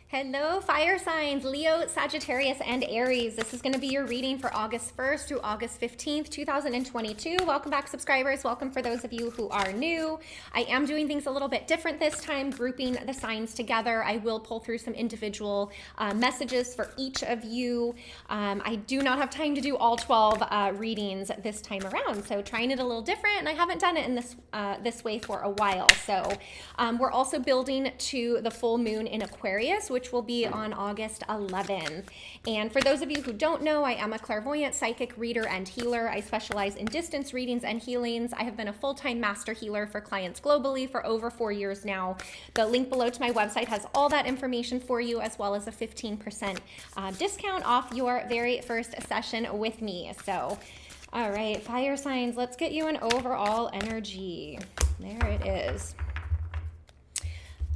Hello, fire signs, Leo, Sagittarius, and Aries. This is going to be your reading for August 1st through August 15th, 2022. Welcome back, subscribers. Welcome for those of you who are new. I am doing things a little bit different this time, grouping the signs together. I will pull through some individual messages for each of you. I do not have time to do all 12 readings this time around, so trying it a little different, and I haven't done it in this way for a while. So we're also building to the full moon in Aquarius, which will be on August 11th. And for those of you who don't know, I am a clairvoyant, psychic, reader, and healer. I specialize in distance readings and healings. I have been a full-time master healer for clients globally for over 4 years now. The link below to my website has all that information for you, as well as a 15% discount off your very first session with me. So, all right, fire signs, let's get you an overall energy. There it is.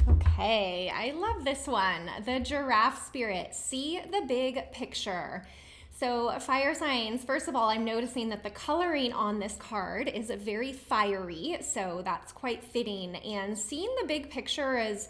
Okay, I love this one. The giraffe spirit. See the big picture. So fire signs, first of all, I'm noticing that the coloring on this card is very fiery, so that's quite fitting. And seeing the big picture is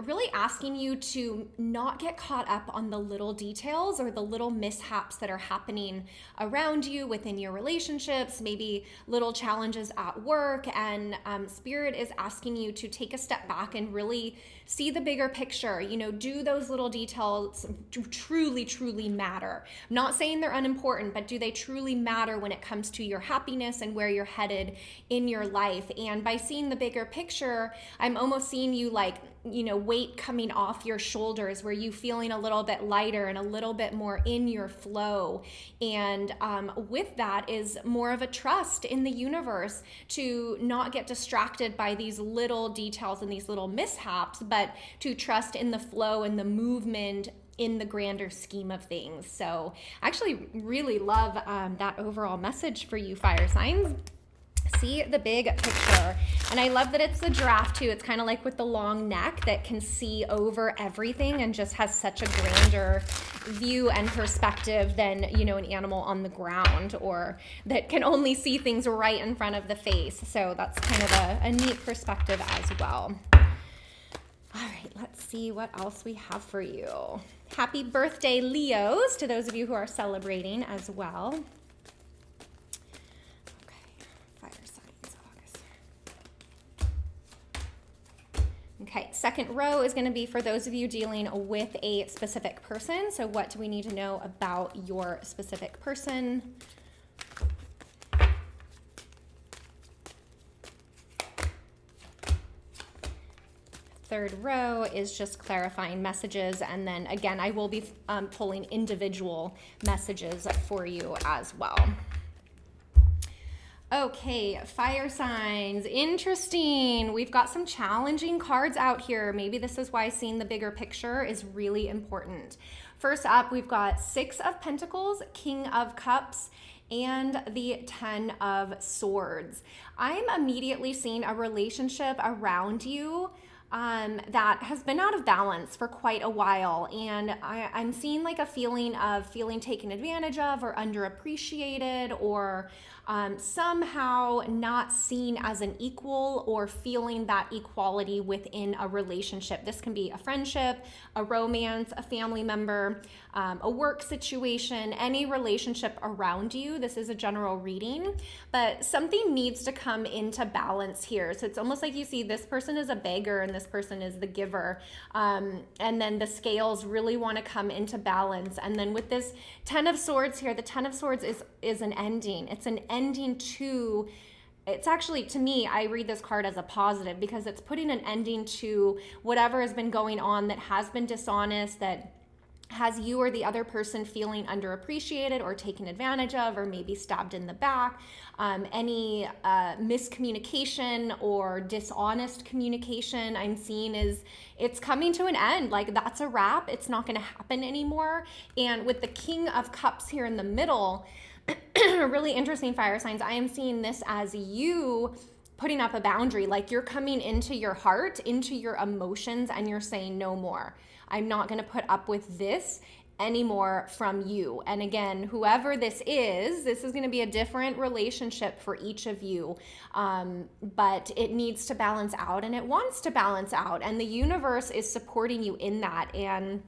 really asking you to not get caught up on the little details or the little mishaps that are happening around you within your relationships, maybe little challenges at work. And Spirit is asking you to take a step back and really see the bigger picture. You know, do those little details truly matter? I'm not saying they're unimportant, but do they truly matter when it comes to your happiness and where you're headed in your life? And by seeing the bigger picture, I'm almost seeing you like, you know, weight coming off your shoulders, where you feeling a little bit lighter and a little bit more in your flow. And with that is more of a trust in the universe to not get distracted by these little details and these little mishaps, but to trust in the flow and the movement in the grander scheme of things. So I actually really love that overall message for you, fire signs. See the big picture. And I love that it's the giraffe too. It's kind of like with the long neck that can see over everything and just has such a grander view and perspective than, you know, an animal on the ground, or that can only see things right in front of the face. So that's kind of a neat perspective as well. All right, let's see what else we have for you. Happy birthday, Leos, to those of you who are celebrating as well. Okay, second row is going to be for those of you dealing with a specific person. So what do we need to know about your specific person? Third row is just clarifying messages. And then again, I will be pulling individual messages for you as well. Okay, fire signs. Interesting. We've got some challenging cards out here. Maybe this is why seeing the bigger picture is really important. First up, we've got 6 of Pentacles, King of Cups, and the 10 of Swords. I'm immediately seeing a relationship around you that has been out of balance for quite a while. And I'm seeing like a feeling of feeling taken advantage of or underappreciated, or somehow not seen as an equal, or feeling that equality within a relationship. This can be a friendship, a romance, a family member, a work situation, any relationship around you. This is a general reading, but something needs to come into balance here. So it's almost like you see this person is a beggar and this person is the giver. And then the scales really want to come into balance. And then with this 10 of Swords here, the 10 of Swords is an ending. It's an ending to, it's actually, to me, I read this card as a positive, because it's putting an ending to whatever has been going on that has been dishonest, that has you or the other person feeling underappreciated or taken advantage of, or maybe stabbed in the back. Any miscommunication or dishonest communication I'm seeing is it's coming to an end. Like, that's a wrap. It's not going to happen anymore. And with the King of Cups here in the middle, really interesting, fire signs, I am seeing this as you putting up a boundary. Like, you're coming into your heart, into your emotions, and you're saying no more. I'm not going to put up with this anymore from you. And again, whoever this is going to be a different relationship for each of you. But it needs to balance out, and it wants to balance out. And the universe is supporting you in that. And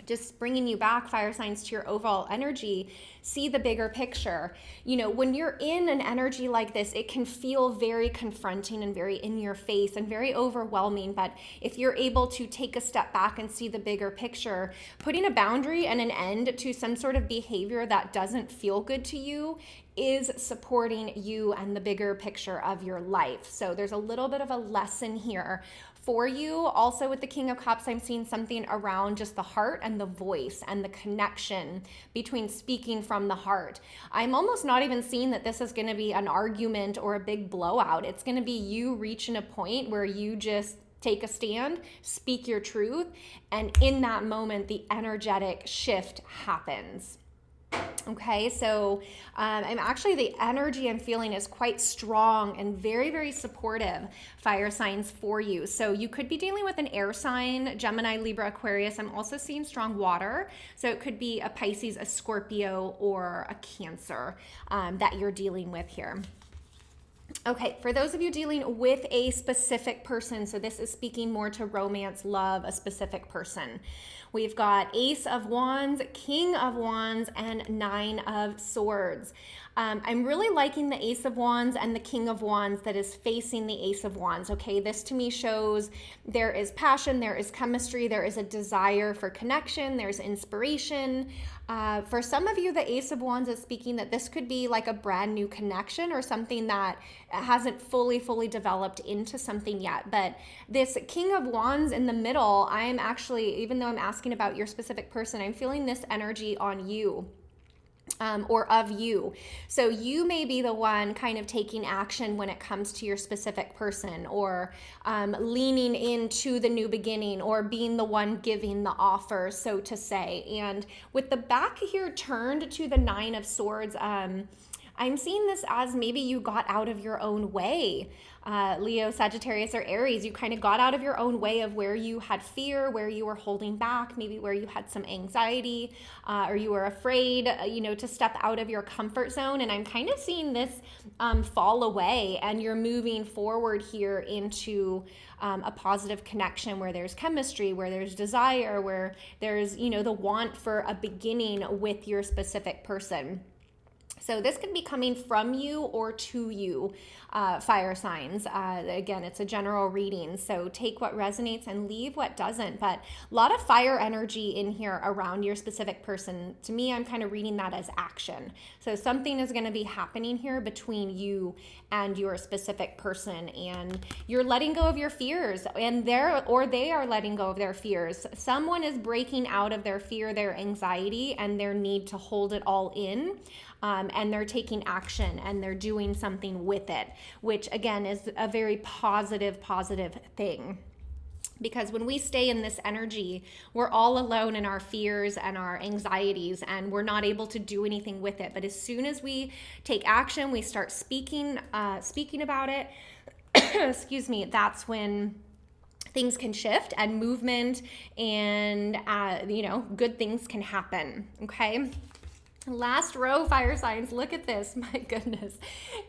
just bringing you back, fire signs, to your overall energy, see the bigger picture. You know, when you're in an energy like this, it can feel very confronting and very in your face and very overwhelming. But if you're able to take a step back and see the bigger picture, putting a boundary and an end to some sort of behavior that doesn't feel good to you is supporting you and the bigger picture of your life. So there's a little bit of a lesson here for you. Also with the King of Cups, I'm seeing something around just the heart and the voice and the connection between speaking from the heart. I'm almost not even seeing that this is going to be an argument or a big blowout. It's going to be you reaching a point where you just take a stand, speak your truth, and in that moment, the energetic shift happens. Okay, so I'm actually, the energy I'm feeling is quite strong and very, very supportive, fire signs, for you. So you could be dealing with an air sign, Gemini, Libra, Aquarius. I'm also seeing strong water. So it could be a Pisces, a Scorpio, or a Cancer that you're dealing with here. Okay, for those of you dealing with a specific person, so this is speaking more to romance, love, a specific person. We've got Ace of Wands, King of Wands, and Nine of Swords. I'm really liking the Ace of Wands and the King of Wands that is facing the Ace of Wands, okay? This to me shows there is passion, there is chemistry, there is a desire for connection, there's inspiration. For some of you, the Ace of Wands is speaking that this could be like a brand new connection or something that hasn't fully developed into something yet. But this King of Wands in the middle, I'm actually, even though I'm asking about your specific person, I'm feeling this energy on you. Or of you. So you may be the one kind of taking action when it comes to your specific person, or leaning into the new beginning, or being the one giving the offer, so to say. And with the back here turned to the Nine of Swords, I'm seeing this as maybe you got out of your own way. Leo, Sagittarius, or Aries, you kind of got out of your own way of where you had fear, where you were holding back, maybe where you had some anxiety, or you were afraid, to step out of your comfort zone. And I'm kind of seeing this fall away, and you're moving forward here into a positive connection where there's chemistry, where there's desire, where there's, the want for a beginning with your specific person. So this could be coming from you or to you, fire signs. Again, it's a general reading, so take what resonates and leave what doesn't. But a lot of fire energy in here around your specific person. To me, I'm kind of reading that as action. So something is going to be happening here between you and your specific person, and you're letting go of your fears, and they are letting go of their fears. Someone is breaking out of their fear, their anxiety, and their need to hold it all in. And they're taking action, and they're doing something with it, which again is a very positive thing. Because when we stay in this energy, we're all alone in our fears and our anxieties, and we're not able to do anything with it. But as soon as we take action, we start speaking about it, excuse me, that's when things can shift and movement and, good things can happen, okay? Last row, fire signs, look at this, my goodness.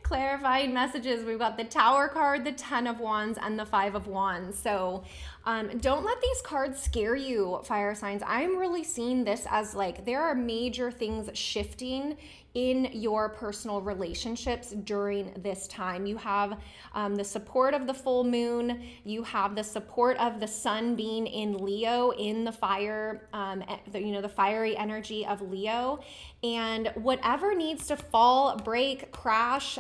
Clarifying messages. We've got the Tower card, the 10 of Wands, and the 5 of Wands. So don't let these cards scare you, fire signs. I'm really seeing this as like there are major things shifting in your personal relationships during this time. You have the support of the full moon. You have the support of the sun being in Leo, in the fire, the fiery energy of Leo. And whatever needs to fall, break, crash,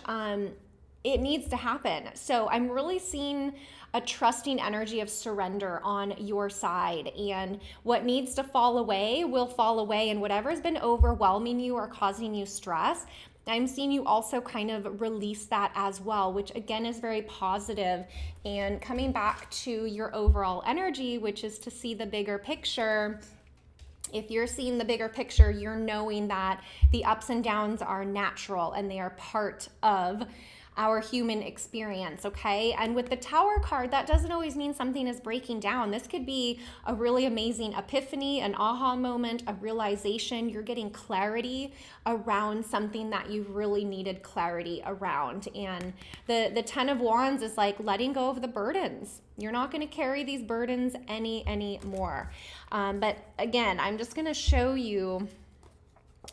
it needs to happen. So I'm really seeing a trusting energy of surrender on your side, and what needs to fall away will fall away, and whatever's been overwhelming you or causing you stress, I'm seeing you also kind of release that as well, which again is very positive. And coming back to your overall energy, which is to see the bigger picture. If you're seeing the bigger picture, you're knowing that the ups and downs are natural and they are part of our human experience, okay? And with the Tower card, that doesn't always mean something is breaking down. This could be a really amazing epiphany, an aha moment, a realization. You're getting clarity around something that you really needed clarity around. And the Ten of Wands is like letting go of the burdens. You're not going to carry these burdens anymore. But again, I'm just going to show you,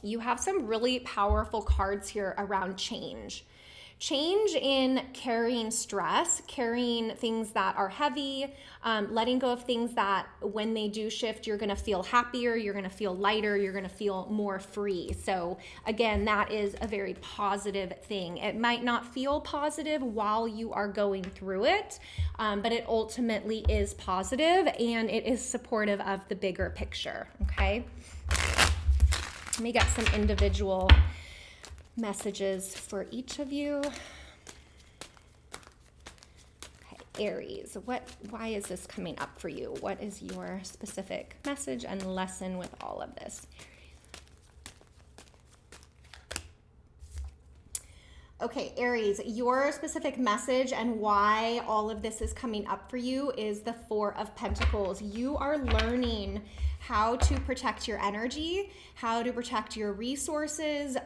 you have some really powerful cards here around change. Change in carrying stress, carrying things that are heavy, letting go of things that when they do shift, you're going to feel happier, you're going to feel lighter, you're going to feel more free. So again, that is a very positive thing. It might not feel positive while you are going through it, but it ultimately is positive and it is supportive of the bigger picture, okay? Let me get some individual messages for each of you. Okay, Aries, why is this coming up for you? What is your specific message and lesson with all of this? Okay, Aries, your specific message and why all of this is coming up for you is the Four of Pentacles. You are learning how to protect your energy, how to protect your resources,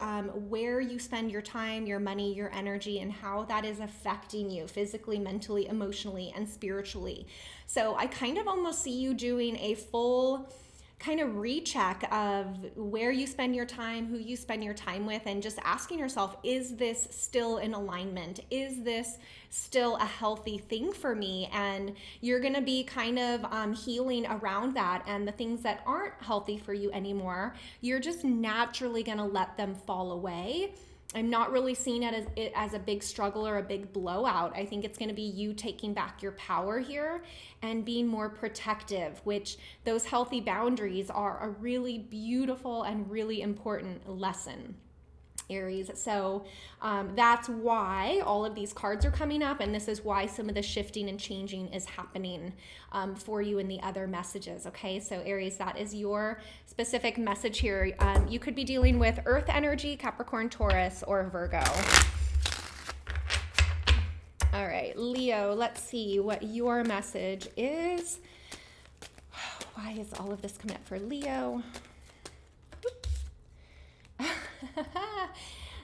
where you spend your time, your money, your energy, and how that is affecting you physically, mentally, emotionally, and spiritually. So I kind of almost see you doing a full kind of recheck of where you spend your time, who you spend your time with, and just asking yourself, is this still in alignment? Is this still a healthy thing for me? And you're going to be kind of healing around that, and the things that aren't healthy for you anymore, you're just naturally going to let them fall away. I'm not really seeing it as a big struggle or a big blowout. I think it's going to be you taking back your power here and being more protective, which those healthy boundaries are a really beautiful and really important lesson, Aries. So that's why all of these cards are coming up, and this is why some of the shifting and changing is happening for you in the other messages, okay? So Aries, that is your specific message here. You could be dealing with Earth energy, Capricorn, Taurus, or Virgo. All right, Leo, let's see what your message is. Why is all of this coming up for Leo?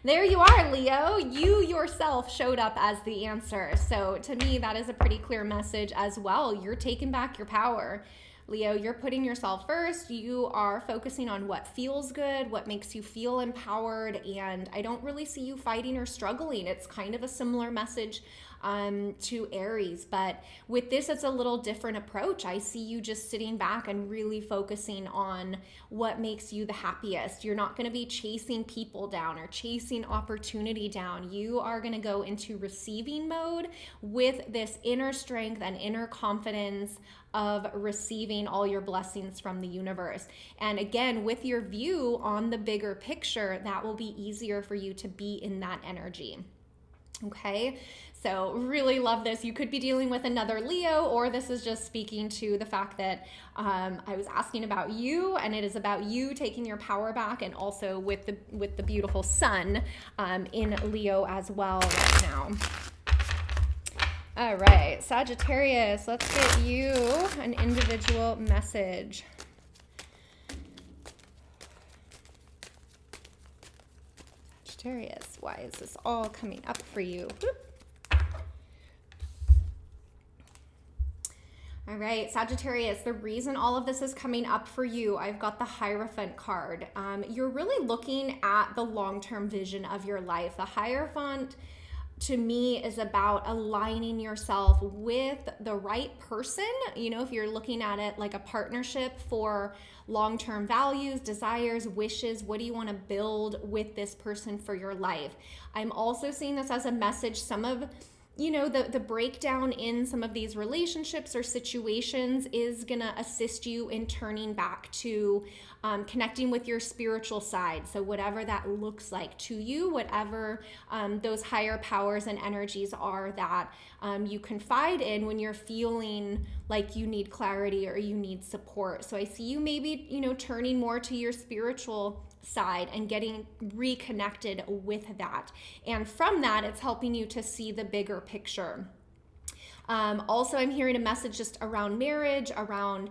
There you are, Leo. You yourself showed up as the answer. So to me, that is a pretty clear message as well. You're taking back your power. Leo, you're putting yourself first. You are focusing on what feels good, what makes you feel empowered, and I don't really see you fighting or struggling. It's kind of a similar message to Aries, but with this, it's a little different approach. I see you just sitting back and really focusing on what makes you the happiest. You're not going to be chasing people down or chasing opportunity down. You are going to go into receiving mode with this inner strength and inner confidence of receiving all your blessings from the universe. And again, with your view on the bigger picture, that will be easier for you to be in that energy. Okay, so really love this. You could be dealing with another Leo, or this is just speaking to the fact that I was asking about you, and it is about you taking your power back, and also with the beautiful sun in Leo as well right now. All right, Sagittarius, let's get you an individual message. Sagittarius, why is this all coming up for you? Whoop. All right, Sagittarius, the reason all of this is coming up for you, I've got the Hierophant card. You're really looking at the long-term vision of your life. The Hierophant, to me, is about aligning yourself with the right person. You know, if you're looking at it like a partnership for long-term values, desires, wishes, what do you want to build with this person for your life? I'm also seeing this as a message. Some of, you know, the breakdown in some of these relationships or situations is going to assist you in turning back to connecting with your spiritual side. So whatever that looks like to you, whatever those higher powers and energies are that you confide in when you're feeling like you need clarity or you need support. So I see you maybe, you know, turning more to your spiritual side and getting reconnected with that. And from that, it's helping you to see the bigger picture. Also, I'm hearing a message just around marriage, around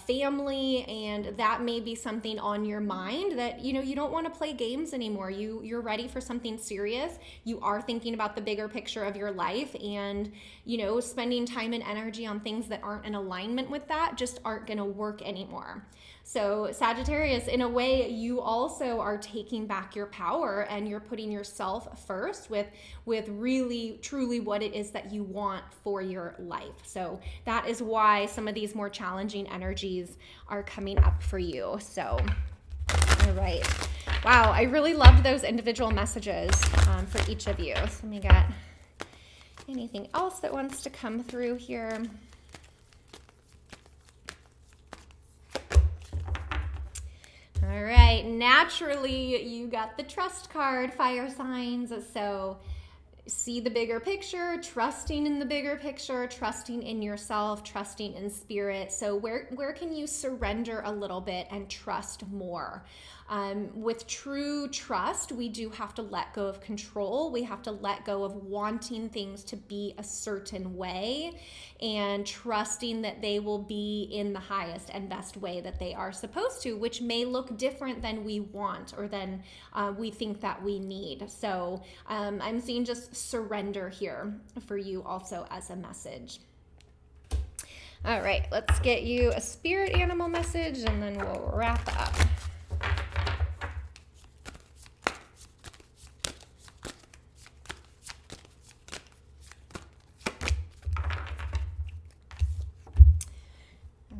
family, and that may be something on your mind that you don't want to play games anymore. You're ready for something serious. You are thinking about the bigger picture of your life, and spending time and energy on things that aren't in alignment with that just aren't going to work anymore. So Sagittarius, in a way, you also are taking back your power and you're putting yourself first with really, truly what it is that you want for your life. So that is why some of these more challenging energies are coming up for you. So, all right. Wow, I really loved those individual messages for each of you. So let me get anything else that wants to come through here. All right, naturally, you got the trust card, fire signs. So see the bigger picture, trusting in the bigger picture, trusting in yourself, trusting in spirit. So where can you surrender a little bit and trust more? With true trust, we do have to let go of control. We have to let go of wanting things to be a certain way and trusting that they will be in the highest and best way that they are supposed to, which may look different than we want or than we think that we need. So I'm seeing just surrender here for you also as a message. All right, let's get you a spirit animal message and then we'll wrap up.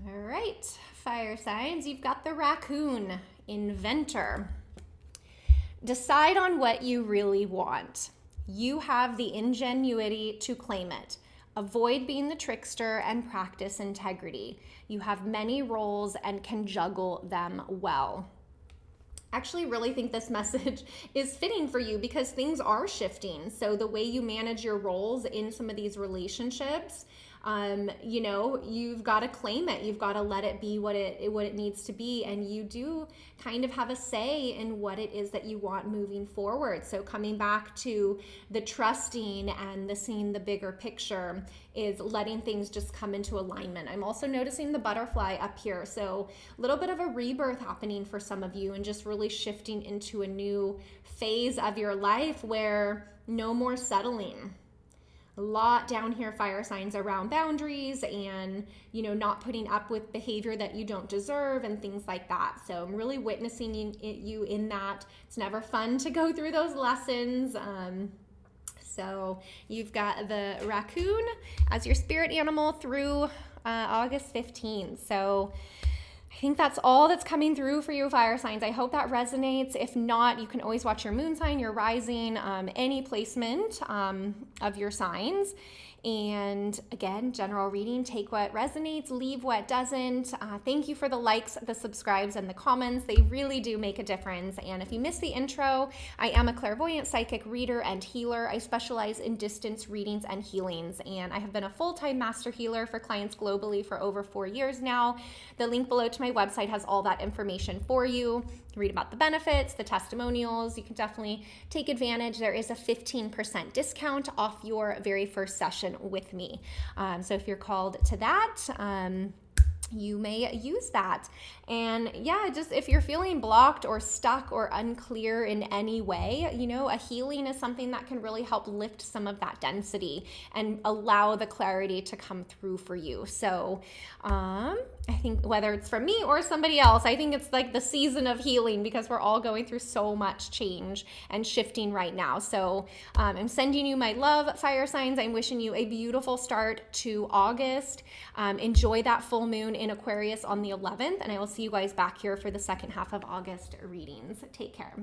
All right, fire signs, you've got the raccoon, inventor. Decide on what you really want. You have the ingenuity to claim it. Avoid being the trickster and practice integrity. You have many roles and can juggle them well. Actually really think this message is fitting for you because things are shifting. So the way you manage your roles in some of these relationships, you've got to claim it. You've got to let it be what it needs to be. And you do kind of have a say in what it is that you want moving forward. So coming back to the trusting and the seeing the bigger picture is letting things just come into alignment. I'm also noticing the butterfly up here. So a little bit of a rebirth happening for some of you and just really shifting into a new phase of your life where no more settling. A lot down here, fire signs, around boundaries and, not putting up with behavior that you don't deserve and things like that. So I'm really witnessing you in that. It's never fun to go through those lessons. So you've got the raccoon as your spirit animal through August 15th. So I think that's all that's coming through for you, fire signs. I hope that resonates. If not, you can always watch your moon sign, your rising, any placement of your signs. And again, general reading, take what resonates, leave what doesn't. Thank you for the likes, the subscribes, and the comments. They really do make a difference. And if you missed the intro, I am a clairvoyant, psychic reader, and healer. I specialize in distance readings and healings. And I have been a full-time master healer for clients globally for over 4 years now. The link below to my website has all that information for you. Read about the benefits, the testimonials. You can definitely take advantage. There is a 15% discount off your very first session with me. So if you're called to that, you may use that. And yeah, just if you're feeling blocked or stuck or unclear in any way, a healing is something that can really help lift some of that density and allow the clarity to come through for you. So I think whether it's from me or somebody else, I think it's like the season of healing because we're all going through so much change and shifting right now. So I'm sending you my love, fire signs. I'm wishing you a beautiful start to August. Enjoy that full moon in Aquarius on the 11th, and I will see you guys back here for the second half of August readings. Take care.